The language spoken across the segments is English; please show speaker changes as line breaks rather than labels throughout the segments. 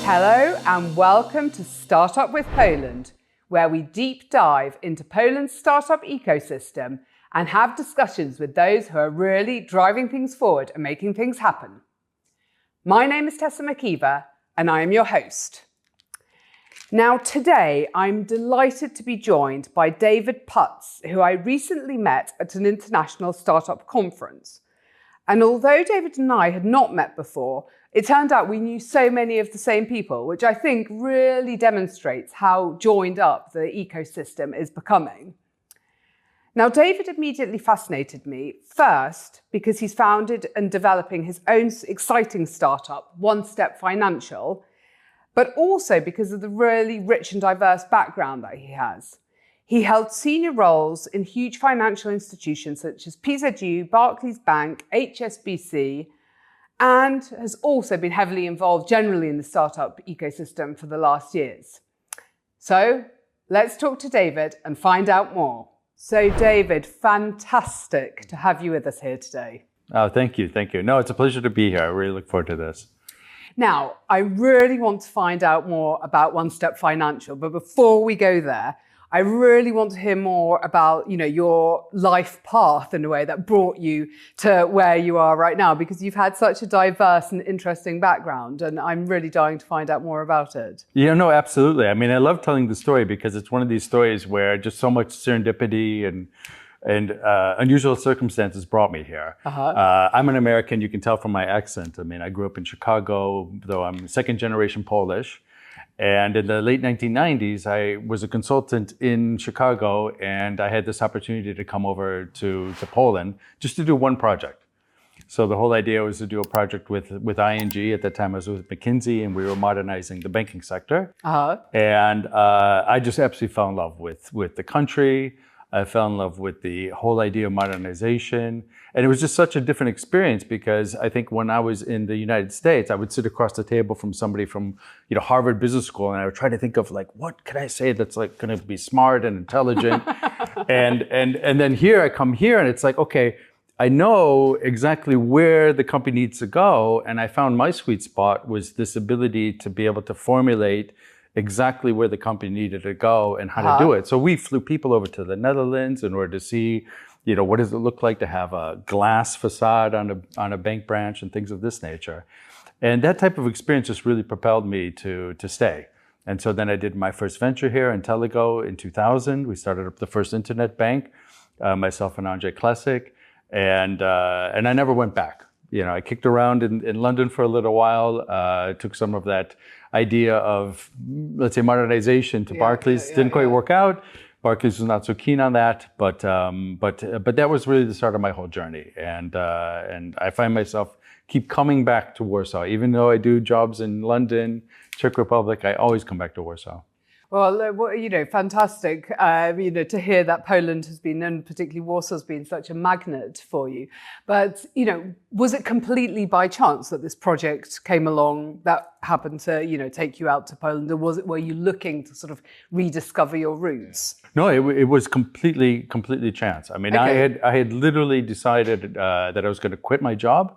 Hello and welcome to Startup with Poland, where we deep dive into Poland's startup ecosystem and have discussions with those who are really driving things forward and making things happen. My name is Tessa McIver and I am your host. Now today I'm delighted to be joined by David Putz, who I recently met at an international startup conference. And although David and I had not met before, it turned out we knew so many of the same people, which I think really demonstrates how joined up the ecosystem is becoming. Now, David immediately fascinated me, first because he's founded and developing his own exciting startup, Onestep Financial, but also because of the really rich and diverse background that he has. He held senior roles in huge financial institutions such as PZU, Barclays Bank, HSBC, and has also been heavily involved generally in the startup ecosystem for the last years. So let's talk to David and find out more. So David, fantastic to have you with us here today.
Oh, thank you. Thank you. No, it's a pleasure to be here. I really look forward to this.
Now, I really want to find out more about Onestep Financial, but before we go there, I really want to hear more about, your life path in a way that brought you to where you are right now, because you've had such a diverse and interesting background, and I'm really dying to find out more about it.
Yeah, no, absolutely. I mean, I love telling the story because it's one of these stories where just so much serendipity and unusual circumstances brought me here. I'm an American, you can tell from my accent. I mean, I grew up in Chicago, though I'm second generation Polish. And in the late 1990s, I was a consultant in Chicago, and I had this opportunity to come over to Poland just to do one project. So the whole idea was to do a project with ING. At that time, I was with McKinsey, and we were modernizing the banking sector. And I just absolutely fell in love with the country. I fell in love with the whole idea of modernization. And it was just such a different experience because I think when I was in the United States, I would sit across the table from somebody from Harvard Business School, and I would try to think of what can I say that's like going to be smart and intelligent. and then here I come here and it's like, okay, I know exactly where the company needs to go. And I found my sweet spot was this ability to be able to formulate exactly where the company needed to go and how to do it. So we flew people over to the Netherlands in order to see, what does it look like to have a glass facade on a bank branch and things of this nature. And that type of experience just really propelled me to stay. And so then I did my first venture here in Telego in 2000. We started up the first internet bank, myself and Andre Classic, and I never went back. I kicked around in London for a little while, took some of that idea of, let's say, modernization to Barclays. Didn't quite work out. Barclays was not so keen on that, but that was really the start of my whole journey. And I find myself keep coming back to Warsaw. Even though I do jobs in London, Czech Republic, I always come back to Warsaw.
Well, fantastic, to hear that Poland has been, and particularly Warsaw's been such a magnet for you. But, was it completely by chance that this project came along that happened to, take you out to Poland? Or were you looking to sort of rediscover your roots?
No, it was completely chance. I mean, okay. I had literally decided that I was going to quit my job.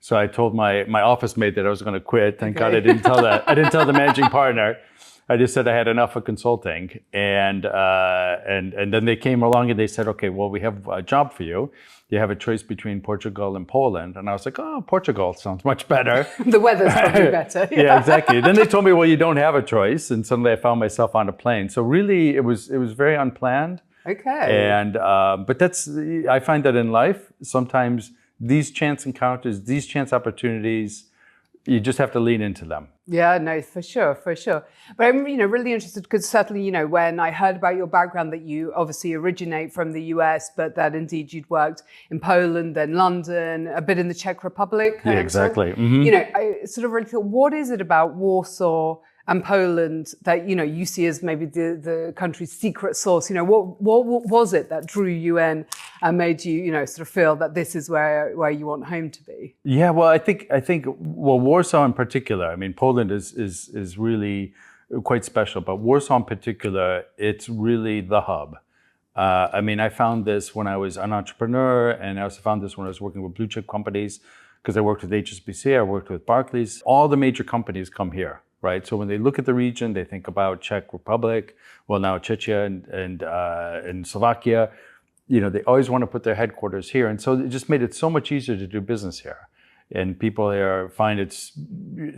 So I told my office mate that I was going to quit. Thank God I didn't tell that. I didn't tell the managing partner. I just said I had enough of consulting, and then they came along and they said, okay, well, we have a job for you. You have a choice between Portugal and Poland. And I was like, oh, Portugal sounds much better.
The weather's probably better.
Yeah, exactly. Then they told me, well, you don't have a choice. And suddenly I found myself on a plane. So really, it was very unplanned.
Okay.
And but I find that in life, sometimes these chance encounters, these chance opportunities, you just have to lean into them.
Yeah, no, for sure. But I'm, really interested because certainly, when I heard about your background that you obviously originate from the US, but that indeed you'd worked in Poland, then London, a bit in the Czech Republic.
Yeah, exactly. Mm-hmm.
I sort of really thought, what is it about Warsaw and Poland that, you see as maybe the country's secret sauce? What was it that drew you in and made you, sort of feel that this is where you want home to be?
Yeah, well, I think Warsaw in particular, I mean, Poland is really quite special, but Warsaw in particular, it's really the hub. I found this when I was an entrepreneur, and I also found this when I was working with blue chip companies, because I worked with HSBC, I worked with Barclays. All the major companies come here. right? So when they look at the region, they think about Czech Republic, well now Czechia and Slovakia. They always want to put their headquarters here. And so it just made it so much easier to do business here. And people here find it's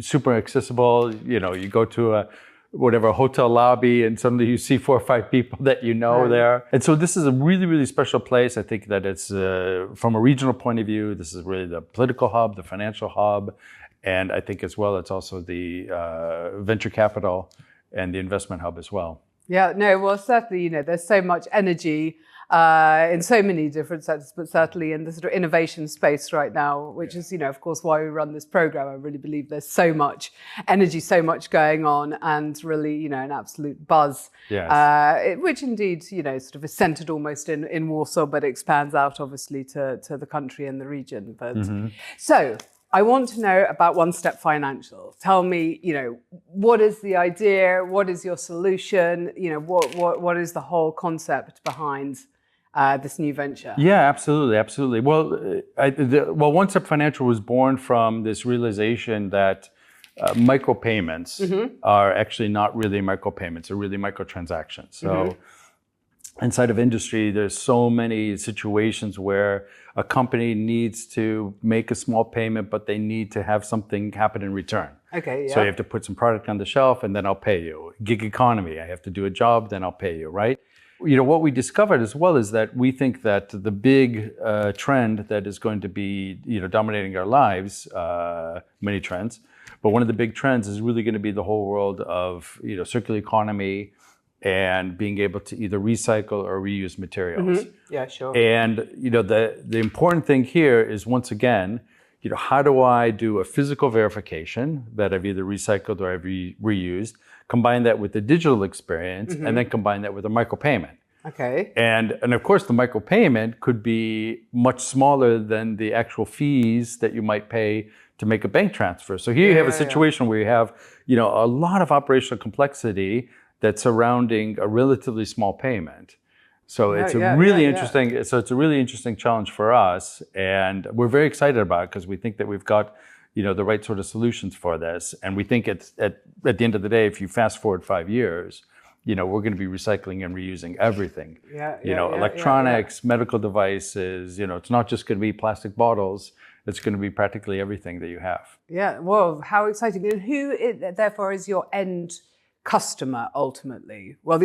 super accessible. You go to a hotel lobby and suddenly you see 4 or 5 people that there. And so this is a really, really special place. I think that it's, from a regional point of view, this is really the political hub, the financial hub. And I think as well, it's also the venture capital and the investment hub as well.
Yeah, no, well, certainly, there's so much energy in so many different sectors, but certainly in the sort of innovation space right now, which is, of course, why we run this program. I really believe there's so much energy, so much going on, and really, an absolute buzz,
yes.
Which indeed, sort of is centered almost in Warsaw, but expands out obviously to the country and the region. But so I want to know about Onestep Financial. Tell me, what is the idea? What is your solution? What is the whole concept behind this new venture?
Yeah, absolutely. Well, Onestep Financial was born from this realization that micropayments are actually not really micropayments, they're really microtransactions. So inside of industry, there's so many situations where a company needs to make a small payment, but they need to have something happen in return.
Okay, yeah.
So you have to put some product on the shelf and then I'll pay you. Gig economy, I have to do a job, then I'll pay you, right? What we discovered as well is that we think that the big trend that is going to be, dominating our lives, many trends, but one of the big trends is really going to be the whole world of, circular economy and being able to either recycle or reuse materials.
Yeah, sure.
And, the important thing here is, once again, how do I do a physical verification that I've either recycled or I've reused, combine that with the digital experience, and then combine that with a micropayment.
Okay.
And of course, the micropayment could be much smaller than the actual fees that you might pay to make a bank transfer. So here you have a situation where you have, a lot of operational complexity that's surrounding a relatively small payment. So it's a really interesting. So it's a really interesting challenge for us, and we're very excited about it because we think that we've got, the right sort of solutions for this. And we think it's at the end of the day, if you fast forward 5 years, we're going to be recycling and reusing everything. Electronics, medical devices. It's not just going to be plastic bottles. It's going to be practically everything that you have.
Yeah. Well, how exciting! And who, therefore, is your end customer ultimately? Well,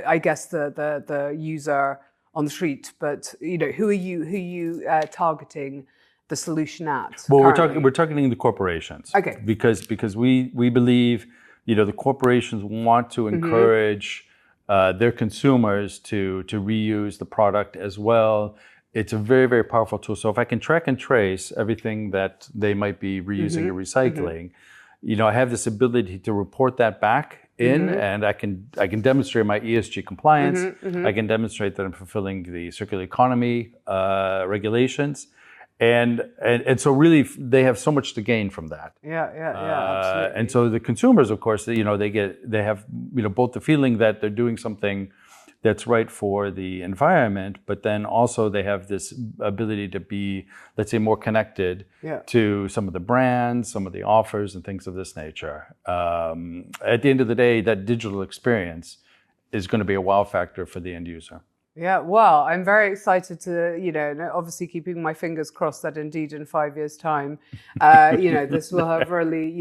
I guess the user on the street, but who are you targeting the solution at?
Well, we're targeting the corporations.
Okay.
Because we believe the corporations want to encourage their consumers to reuse the product as well. It's a very, very powerful tool. So if I can track and trace everything that they might be reusing or recycling, I have this ability to report that back in, and I can demonstrate my ESG compliance. I can demonstrate that I'm fulfilling the circular economy regulations, and so really they have so much to gain from that.
Absolutely.
And so the consumers, of course, they have both the feeling that they're doing something that's right for the environment, but then also they have this ability to be, let's say, more connected to some of the brands, some of the offers and things of this nature. At the end of the day, that digital experience is going to be a wow factor for the end user.
Yeah, well, I'm very excited to, obviously keeping my fingers crossed that indeed in 5 years' time, this will have really,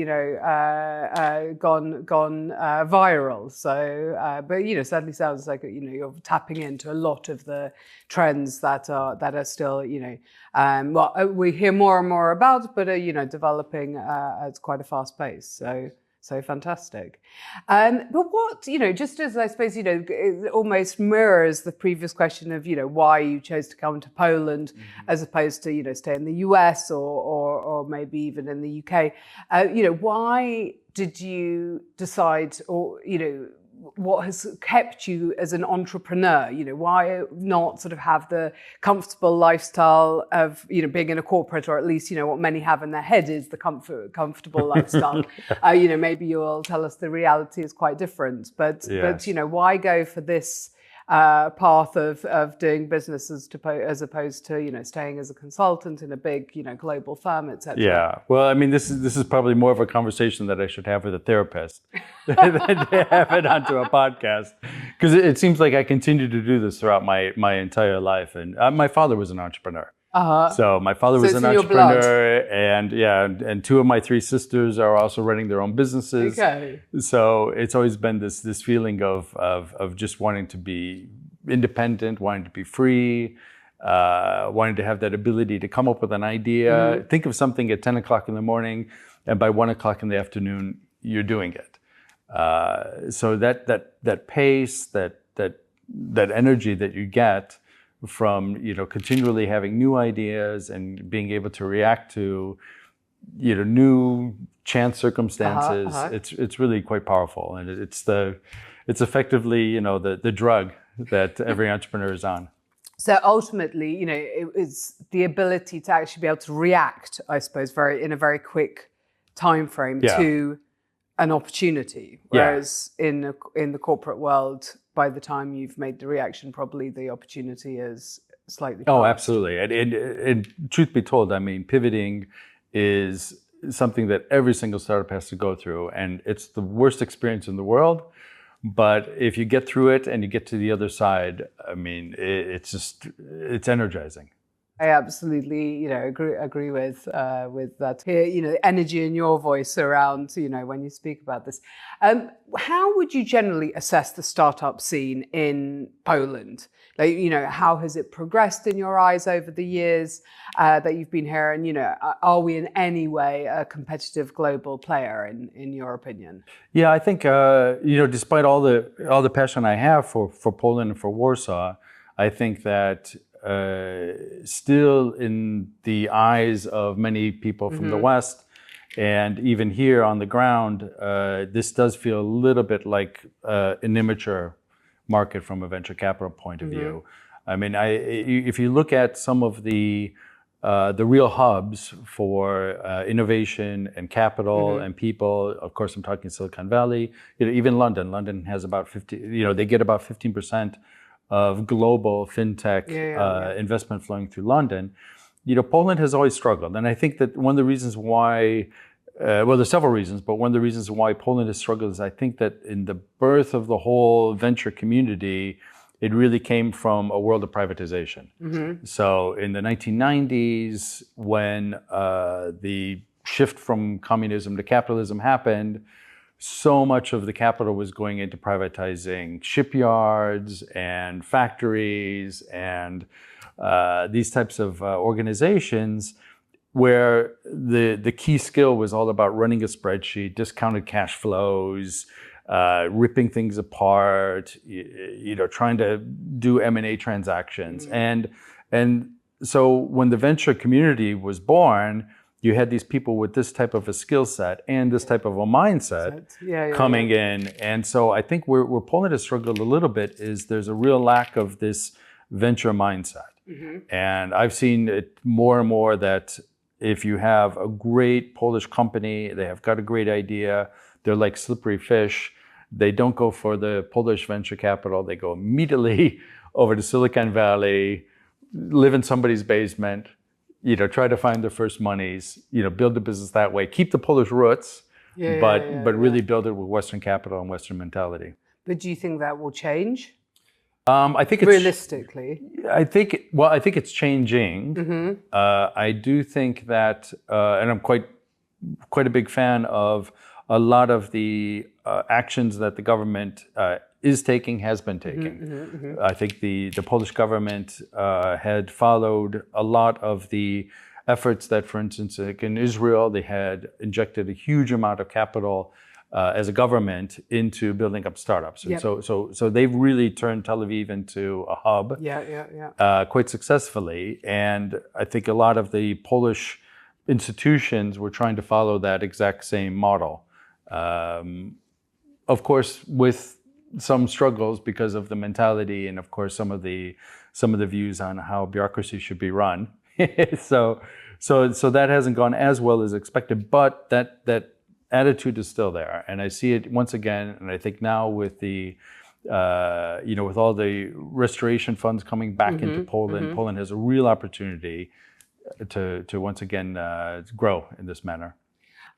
gone viral. So, but certainly sounds like you're tapping into a lot of the trends that are still, we hear more and more about, but developing at quite a fast pace. So fantastic. But what, just as I suppose, it almost mirrors the previous question of, why you chose to come to Poland as opposed to, stay in the US or maybe even in the UK. Why did you decide, or, what has kept you as an entrepreneur? Why not sort of have the comfortable lifestyle of, being in a corporate, or at least, what many have in their head is the comfortable lifestyle. Maybe you'll tell us the reality is quite different, but why go for this path of doing business as opposed to staying as a consultant in a big global firm, etc.
Yeah, well, I mean, this is probably more of a conversation that I should have with a therapist than to have it onto a podcast, because it seems like I continue to do this throughout my entire life. And my father was an entrepreneur. So my father was an entrepreneur, and two of my three sisters are also running their own businesses.
Okay.
So it's always been this feeling of just wanting to be independent, wanting to be free, wanting to have that ability to come up with an idea, think of something at 10 o'clock in the morning, and by 1 o'clock in the afternoon, you're doing it. So that pace, that energy that you get from continually having new ideas and being able to react to new chance circumstances, it's really quite powerful, and it's effectively the drug that every entrepreneur is on.
So ultimately, it's the ability to actually be able to react, I suppose, in a very quick time frame to an opportunity. Whereas in the corporate world, by the time you've made the reaction, probably the opportunity is slightly past.
Oh, absolutely. And truth be told, I mean, pivoting is something that every single startup has to go through, and it's the worst experience in the world. But if you get through it and you get to the other side, I mean, it's energizing.
I absolutely, agree with that. Here, energy in your voice around, when you speak about this. How would you generally assess the startup scene in Poland? Like, how has it progressed in your eyes over the years that you've been here? And, are we in any way a competitive global player in your opinion?
Yeah, I think, despite all the passion I have for Poland and for Warsaw, I think that still in the eyes of many people from the West, and even here on the ground, this does feel a little bit like an immature market from a venture capital point of view. I mean, if you look at some of the real hubs for innovation and capital and people, of course, I'm talking Silicon Valley, even London. London has about 50, they get about 15% of global fintech investment flowing through London. Poland has always struggled. And I think that one of the reasons why, there's several reasons, but one of the reasons why Poland has struggled is I think that in the birth of the whole venture community, it really came from a world of privatization. So in the 1990s, when the shift from communism to capitalism happened, so much of the capital was going into privatizing shipyards and factories and these types of organizations, where the key skill was all about running a spreadsheet, discounted cash flows, ripping things apart, trying to do M&A transactions. And so when the venture community was born, you had these people with this type of a skill set and this type of a mindset coming in. And so I think where Poland has struggled a little bit is there's a real lack of this venture mindset. And I've seen it more and more that if you have a great Polish company, they have got a great idea, they're like slippery fish. They don't go for the Polish venture capital. They go immediately over to Silicon Valley, live in somebody's basement, try to find their first monies, build the business that way, keep the Polish roots, but really build it with Western capital and Western mentality.
But do you think that will change?
I think it's
realistically.
I think it's changing. I do think that, and I'm quite a big fan of a lot of the actions that the government is taking, has been taking. I think the Polish government had followed a lot of the efforts that, for instance, like in Israel, they had injected a huge amount of capital as a government into building up startups. And so they've really turned Tel Aviv into a hub quite successfully. And I think a lot of the Polish institutions were trying to follow that exact same model. Of course, with some struggles because of the mentality and, of course, some of the views on how bureaucracy should be run. so that hasn't gone as well as expected, but that attitude is still there, and I see it once again. And I think now with the with all the restoration funds coming back into Poland, Poland has a real opportunity to once again grow in this manner.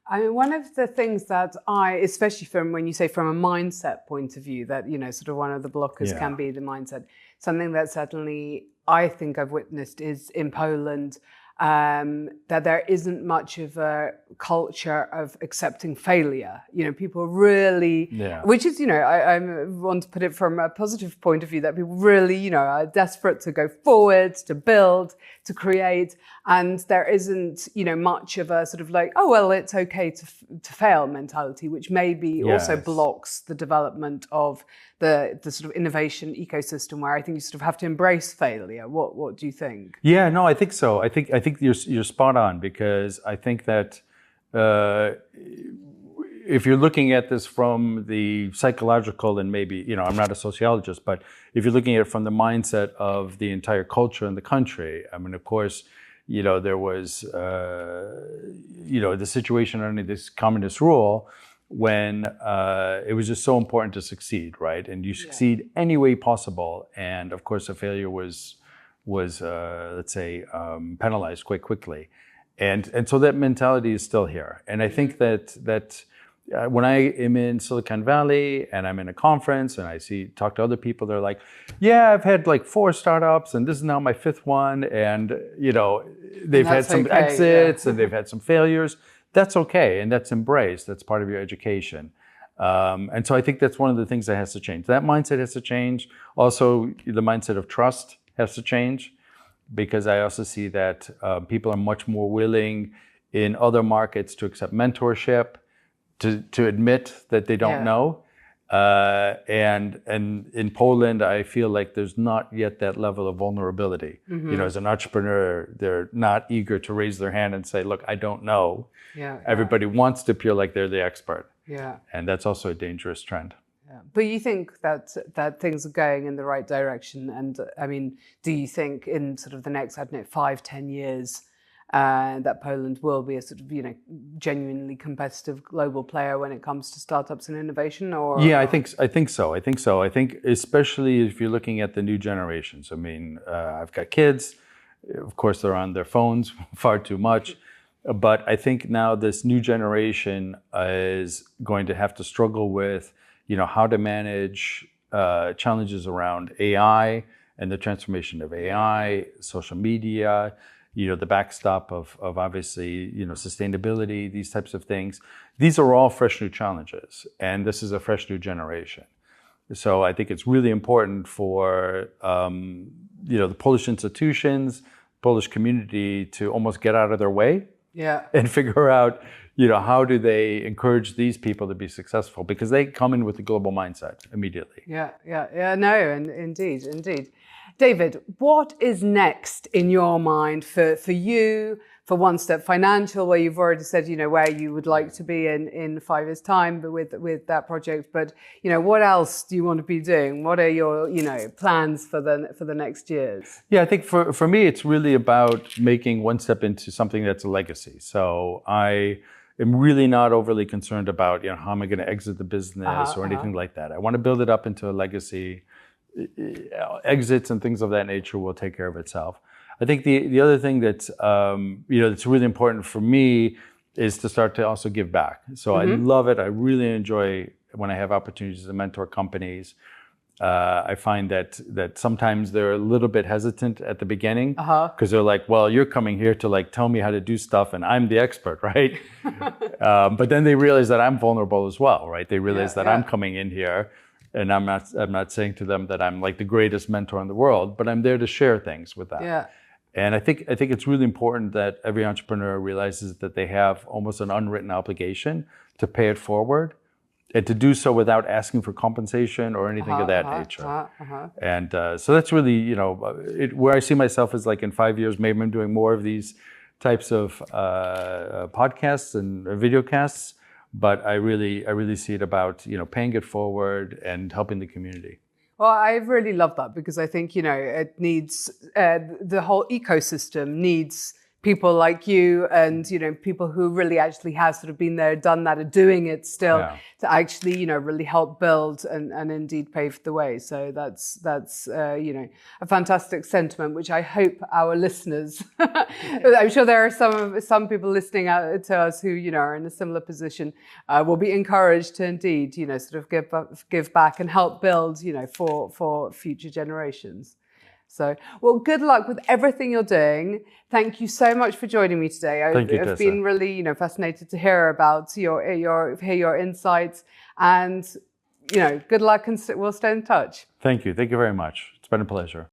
I mean, one of the things that especially from when you say from a mindset point of view, that, sort of one of the blockers can be the mindset. Something that certainly I think I've witnessed is in Poland, that there isn't much of a culture of accepting failure. People really, which is, I want to put it from a positive point of view, that people really, are desperate to go forward, to build, to create. And there isn't, much of a sort of like, oh, well, it's okay to fail mentality, which maybe also blocks the development of the sort of innovation ecosystem, where I think you sort of have to embrace failure. What do you think?
Yeah, no, I think so. I think you're spot on, because I think that if you're looking at this from the psychological, and maybe, I'm not a sociologist, but if you're looking at it from the mindset of the entire culture in the country, I mean, of course, there was, the situation under this communist rule when it was just so important to succeed, right? And you succeed any way possible. And of course, a failure was let's say, penalized quite quickly. And so that mentality is still here. And I think that when I am in Silicon Valley and I'm in a conference and I talk to other people, they're like, yeah, I've had like 4 startups and this is now my 5th one. And, they've had some exits and they've had some failures. That's okay. And that's embraced. That's part of your education. And so I think that's one of the things that has to change. That mindset has to change. Also, the mindset of trust has to change, because I also see that people are much more willing in other markets to accept mentorship, to admit that they don't know. And in Poland, I feel like there's not yet that level of vulnerability. As an entrepreneur, they're not eager to raise their hand and say, look, I don't know. Everybody wants to appear like they're the expert. And that's also a dangerous trend.
But you think that things are going in the right direction? And I mean, do you think in sort of the next, 5-10 years, that Poland will be a sort of, genuinely competitive global player when it comes to startups and innovation? Or
I think so. I think especially if you're looking at the new generations. I mean, I've got kids. Of course, they're on their phones far too much. But I think now this new generation is going to have to struggle with, how to manage challenges around AI and the transformation of AI, social media, the backstop of obviously, sustainability, these types of things. These are all fresh new challenges, and this is a fresh new generation. So I think it's really important for, the Polish institutions, Polish community to almost get out of their way and figure out, how do they encourage these people to be successful? Because they come in with a global mindset immediately.
And indeed. David, what is next in your mind for you, for Onestep Financial, where you've already said, where you would like to be in 5 years' time with that project? But, what else do you want to be doing? What are your, plans for the next years?
Yeah, I think for me, it's really about making Onestep into something that's a legacy. So I am really not overly concerned about, how am I going to exit the business or anything like that. I want to build it up into a legacy. Exits and things of that nature will take care of itself. I think the other thing that's that's really important for me is to start to also give back. So I love it. I really enjoy when I have opportunities to mentor companies. I find that sometimes they're a little bit hesitant at the beginning because they're like, well, you're coming here to like tell me how to do stuff and I'm the expert, right? But then they realize that I'm vulnerable as well, right? They realize that I'm coming in here. And I'm not saying to them that I'm like the greatest mentor in the world, but I'm there to share things with them. And I think it's really important that every entrepreneur realizes that they have almost an unwritten obligation to pay it forward, and to do so without asking for compensation or anything of that nature. And so that's really, where I see myself is like in 5 years, maybe I'm doing more of these types of podcasts and videocasts. But I really see it about, paying it forward and helping the community.
Well, I really love that, because I think, it needs, the whole ecosystem needs people like you and, you know, people who really actually have sort of been there, done that, are doing it still, to actually, you know, really help build and indeed pave the way. So that's you know, a fantastic sentiment, which I hope our listeners, I'm sure there are some people listening out to us who, you know, are in a similar position, will be encouraged to indeed, you know, sort of give back and help build, you know, for future generations. So, well, good luck with everything you're doing. Thank you so much for joining me today. I've been really, you know, fascinated to hear about your insights, and, you know, good luck, and we'll stay in touch.
Thank you. Thank you very much. It's been a pleasure.